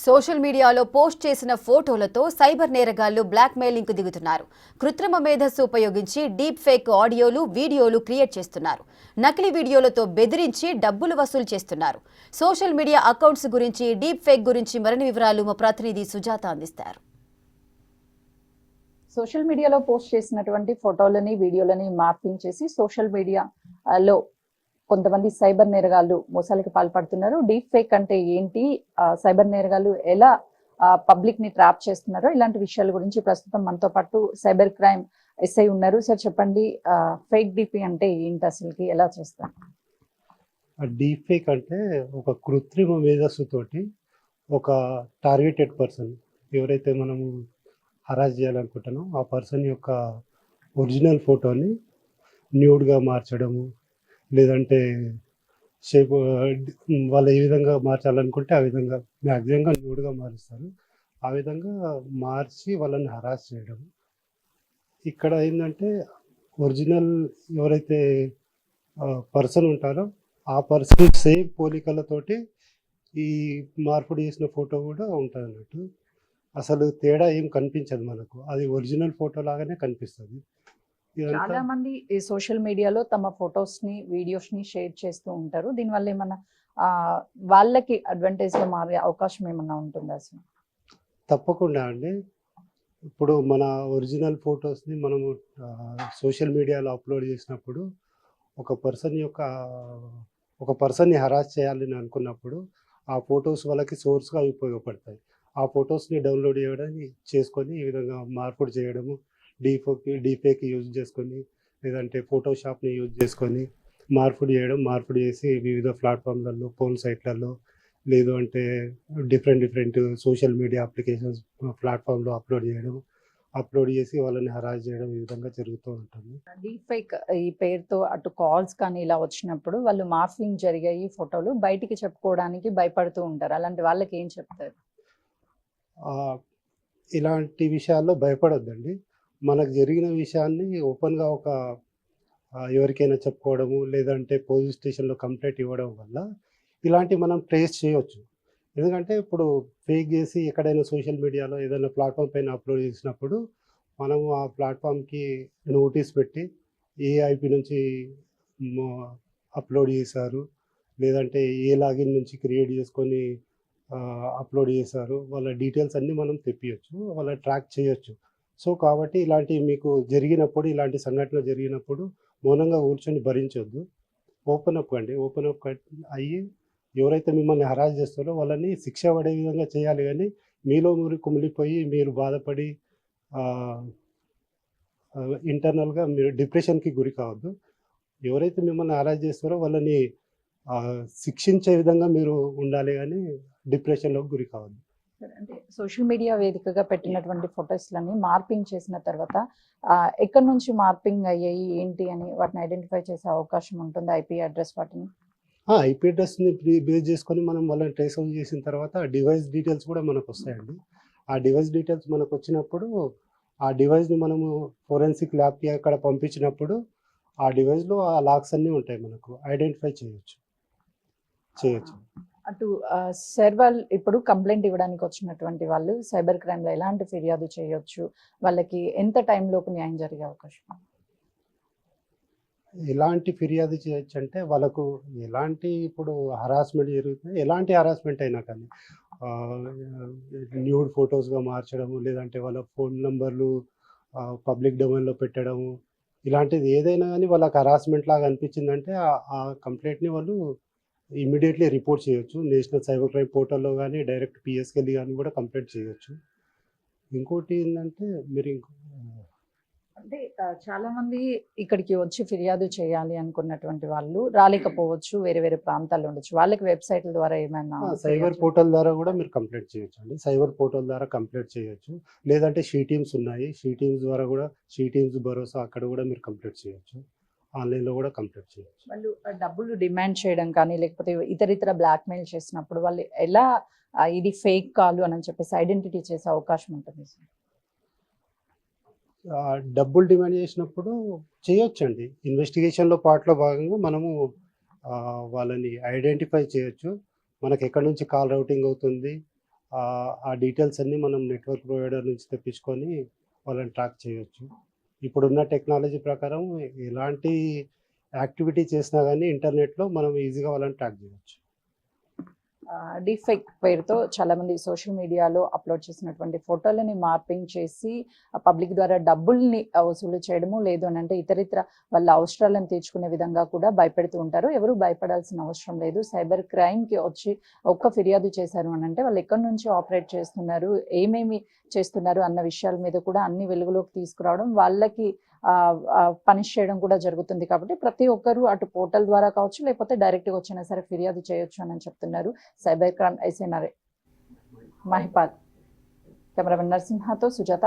Social మీడియాలో post చేసిన ఫోటోలతో సైబర్ నేరగాళ్లు బ్లాక్ మెయిలింగ్ కు దిగుతున్నారు. కృత్రిమ మేధస్సు ఉపయోగించి డీప్ ఫేక్ ఆడియోలు, వీడియోలు క్రియేట్ చేస్తున్నారు. నకిలీ వీడియోలతో బెదిరించి డబ్బులు వసూలు చేస్తున్నారు. సోషల్ మీడియా అకౌంట్స్ గురించి, డీప్ ఫేక్ గురించి మరిన్ని వివరాలు మా ప్రతినిధి సుజాత అందిస్తారు. సోషల్ మీడియాలో పోస్ట్ చేసినటువంటి ఫోటోలని, వీడియోలని మార్పింగ్ చేసి సోషల్ మీడియాలో కొంతమంది సైబర్ నేరగాళ్లు మోసాలకు పాల్పడుతున్నారు. డీప్ ఫేక్ అంటే ఏంటి, సైబర్ నేరగాళ్లు ఎలా పబ్లిక్ ని ట్రాప్ చేస్తున్నారో ఇలాంటి విషయాల గురించి ప్రస్తుతం మనతో పాటు సైబర్ క్రైమ్ ఎస్ఐ ఉన్నారు. సార్ చెప్పండి, ఫేక్ డీపీ అంటే ఏంటి, అసలుకి ఎలా చేస్తారు? డీప్ ఫేక్ అంటే ఒక కృత్రిమ మేధస్సుతోటి ఒక టార్గెటెడ్ పర్సన్ ఎవరైతే మనము హరాస్ చేయాలనుకుంటానో ఆ పర్సన్ యొక్క ఒరిజినల్ ఫోటోని న్యూడ్గా మార్చడము, లేదంటే షేప్ వాళ్ళు ఏ విధంగా మార్చాలనుకుంటే ఆ విధంగా మ్యాక్సిమంగా న్యూడ్గా మారుస్తారు. ఆ విధంగా మార్చి వాళ్ళని హరాస్ చేయడం. ఇక్కడ ఏంటంటే ఒరిజినల్ ఎవరైతే పర్సన్ ఉంటారో ఆ పర్సన్ సేమ్ పోలికలతోటి ఈ మార్పుడు చేసిన ఫోటో కూడా ఉంటుంది అన్నట్టు. అసలు తేడా ఏం కనిపించదు మనకు, అది ఒరిజినల్ ఫోటో లాగానే కనిపిస్తుంది. చాలా మంది ఈ సోషల్ మీడియాలో తమ ఫొటోస్ ని, వీడియోస్ ని షేర్ చేస్తూ ఉంటారు. దీనివల్ల ఏమన్నా వాళ్ళకి అడ్వాంటేజ్ గా మారే అవకాశం ఏమన్నా ఉంటుందా అసలు? తప్పకుండా అండి. ఇప్పుడు మన ఒరిజినల్ ఫొటోస్ని మనము సోషల్ మీడియాలో అప్లోడ్ చేసినప్పుడు ఒక పర్సన్ని హరాస్ చేయాలని అనుకున్నప్పుడు ఆ ఫొటోస్ వాళ్ళకి సోర్స్గా ఉపయోగపడతాయి. ఆ ఫొటోస్ని డౌన్లోడ్ చేసుకొని ఈ విధంగా మార్పుడు చేయడము, డీఫేక్ యూజ్ చేసుకొని, లేదంటే ఫోటోషాప్ని యూజ్ చేసుకొని మార్పుడు చేసి వివిధ ప్లాట్ఫామ్లలో, ఫోన్ సైట్లలో, లేదు అంటే డిఫరెంట్ సోషల్ మీడియా అప్లికేషన్స్ ప్లాట్ఫామ్లో అప్లోడ్ చేసి వాళ్ళని హరాస్ చేయడం ఈ విధంగా జరుగుతూ ఉంటుంది. డీప్ ఫేక్ ఈ పేరుతో అటు కాల్స్ కానీ ఇలా వచ్చినప్పుడు వాళ్ళు మార్ఫింగ్ జరిగాయి ఫోటోలు బయటికి చెప్పుకోవడానికి భయపడుతూ ఉంటారు. అలాంటి వాళ్ళకి ఏం చెప్తారు? ఇలాంటి విషయాల్లో భయపడొద్దండి. మనకు జరిగిన విషయాన్ని ఓపెన్గా ఎవరికైనా చెప్పుకోవడము, లేదంటే పోలీస్ స్టేషన్లో కంప్లైంట్ ఇవ్వడం వల్ల ఇలాంటివి మనం ట్రేస్ చేయవచ్చు. ఎందుకంటే ఇప్పుడు ఫేక్ చేసి ఎక్కడైనా సోషల్ మీడియాలో ఏదైనా ప్లాట్ఫామ్ పైన అప్లోడ్ చేసినప్పుడు మనము ఆ ప్లాట్ఫామ్కి నోటీస్ పెట్టి ఏ ఐపీ నుంచి అప్లోడ్ చేశారు, లేదంటే ఏ లాగిన్ నుంచి క్రియేట్ చేసుకొని అప్లోడ్ చేశారు, వాళ్ళ డీటెయిల్స్ అన్నీ మనం తెప్పియచ్చు, వాళ్ళ ట్రాక్ చేయొచ్చు. సో కాబట్టి ఇలాంటి సంఘటన జరిగినప్పుడు మౌనంగా కూర్చొని భరించొద్దు. ఓపెన్ అప్ అయ్యి ఎవరైతే మిమ్మల్ని హరాస్ చేస్తారో వాళ్ళని శిక్ష పడే విధంగా చేయాలి. కానీ మీలో మీరు కుమిలిపోయి మీరు బాధపడి ఇంటర్నల్గా మీరు డిప్రెషన్కి గురి కావద్దు. ఎవరైతే మిమ్మల్ని హరాస్ చేస్తారో వాళ్ళని శిక్షించే విధంగా మీరు ఉండాలి, కానీ డిప్రెషన్లోకి గురి కావద్దు. అంటే సోషల్ మీడియా వేదికగా పెట్టినటువంటి ఫొటోస్లని మార్పింగ్ చేసిన తర్వాత ఎక్కడి నుంచి మార్పింగ్ అయ్యాయి ఏంటి అని వాటిని ఐడెంటిఫై చేసే అవకాశం ఉంటుంది? ఐపీ అడ్రస్ వాటిని ఐపీ అడ్రస్ని బేస్ చేసుకొని మనం వాళ్ళని ట్రేస్ అవుట్ చేసిన తర్వాత ఆ డివైస్ డీటెయిల్స్ కూడా మనకు వస్తాయండి. ఆ డివైస్ డీటెయిల్స్ మనకు వచ్చినప్పుడు ఆ డివైస్ని మనము ఫోరెన్సిక్ ల్యాబ్కి అక్కడ పంపించినప్పుడు ఆ డివైస్లో ఆ లాక్స్ అన్నీ ఉంటాయి, మనకు ఐడెంటిఫై చేయొచ్చు. అటు సార్ వాళ్ళు ఇప్పుడు కంప్లైంట్ ఇవ్వడానికి వచ్చినటువంటి వాళ్ళు సైబర్ క్రైమ్లో ఎలాంటి ఫిర్యాదు చేయొచ్చు, వాళ్ళకి ఎంత టైంలోపు న్యాయం జరిగే అవకాశం? ఎలాంటి ఫిర్యాదు చేయొచ్చు అంటే వాళ్ళకు ఇప్పుడు హరాస్మెంట్ జరుగుతుంది, ఎలాంటి హరాస్మెంట్ అయినా కానీ న్యూడ్ ఫొటోస్గా మార్చడము, లేదంటే వాళ్ళ ఫోన్ నంబర్లు పబ్లిక్ డొమైన్లో పెట్టడము, ఇలాంటిది ఏదైనా కానీ వాళ్ళకి హరాస్మెంట్ లాగా అనిపించిందంటే ఆ కంప్లైంట్ని వాళ్ళు ఇమీడియట్లీ రిపోర్ట్ చేయొచ్చు. నేషనల్ సైబర్ క్రైమ్ పోర్టల్లో కానీ డైరెక్ట్ పిఎస్కి వెళ్ళి కానీ కూడా కంప్లైంట్ చేయొచ్చు. ఇంకోటి ఏంటంటే అంటే చాలా మంది ఇక్కడికి వచ్చి ఫిర్యాదు చేయాలి అనుకున్నటువంటి వాళ్ళు రాలేకపోవచ్చు, వేరే వేరే ప్రాంతాల్లో ఉండొచ్చు. వాళ్ళకి వెబ్సైట్ల ద్వారా ఏమైనా సైబర్ పోర్టల్ ద్వారా కూడా మీరు కంప్లైంట్ చేయొచ్చు అండి. సైబర్ పోర్టల్ ద్వారా కంప్లైంట్ చేయొచ్చు, లేదంటే షీ టీమ్స్ ఉన్నాయి, షీ టీమ్స్ ద్వారా కూడా షీ టీమ్స్ భరోసా అక్కడ కూడా మీరు కంప్లైంట్ చేయొచ్చు. ఆన్లైన్లో కూడా కంప్లైంట్ చేయొచ్చు. వాళ్ళు డబ్బులు డిమాండ్ చేయడం కానీ లేకపోతే ఇతర బ్లాక్మెయిల్ చేసినప్పుడు వాళ్ళు ఎలా ఇది ఫేక్ కాల్ అని చెప్పేసి ఐడెంటిటీ చేసే అవకాశం ఉంటుంది? డబ్బులు డిమాండ్ చేసినప్పుడు చేయొచ్చండి. ఇన్వెస్టిగేషన్లో పార్ట్లో భాగంగా మనము వాళ్ళని ఐడెంటిఫై చేయొచ్చు. మనకు ఎక్కడి నుంచి కాల్ రౌటింగ్ అవుతుంది, ఆ డీటెయిల్స్ అన్నీ మనం నెట్వర్క్ ప్రొవైడర్ నుంచి తెప్పించుకొని వాళ్ళని ట్రాక్ చేయొచ్చు. ఇప్పుడున్న టెక్నాలజీ ప్రకారం ఎలాంటి యాక్టివిటీ చేసినా గానీ ఇంటర్నెట్‌లో మనం ఈజీగా వాళ్ళని ట్రాక్ చేయొచ్చు. డీఫేక్ పేరుతో చాలా మంది సోషల్ మీడియాలో అప్లోడ్ చేసినటువంటి ఫోటోలని మార్పింగ్ చేసి పబ్లిక్ ద్వారా డబ్బుల్ని వసూలు చేయడము, లేదు అని అంటే ఇతరితర వాళ్ళ అవసరాలను తీర్చుకునే విధంగా కూడా భయపెడుతూ ఉంటారు. ఎవరు భయపడాల్సిన అవసరం లేదు. సైబర్ క్రైమ్కి వచ్చి ఒక్క ఫిర్యాదు చేశారు అని అంటే వాళ్ళు ఎక్కడి నుంచి ఆపరేట్ చేస్తున్నారు, ఏమేమి చేస్తున్నారు అన్న విషయాల మీద కూడా అన్ని వెలుగులోకి తీసుకురావడం, వాళ్ళకి పనిష్ చేయడం కూడా జరుగుతుంది. కాబట్టి ప్రతి ఒక్కరూ అటు పోర్టల్ ద్వారా కావచ్చు, లేకపోతే డైరెక్ట్గా వచ్చినా సరే ఫిర్యాదు చేయొచ్చు అని చెప్తున్నారు cyber crime SI Mahipal. Cameraman నరసింహతో సుజాత.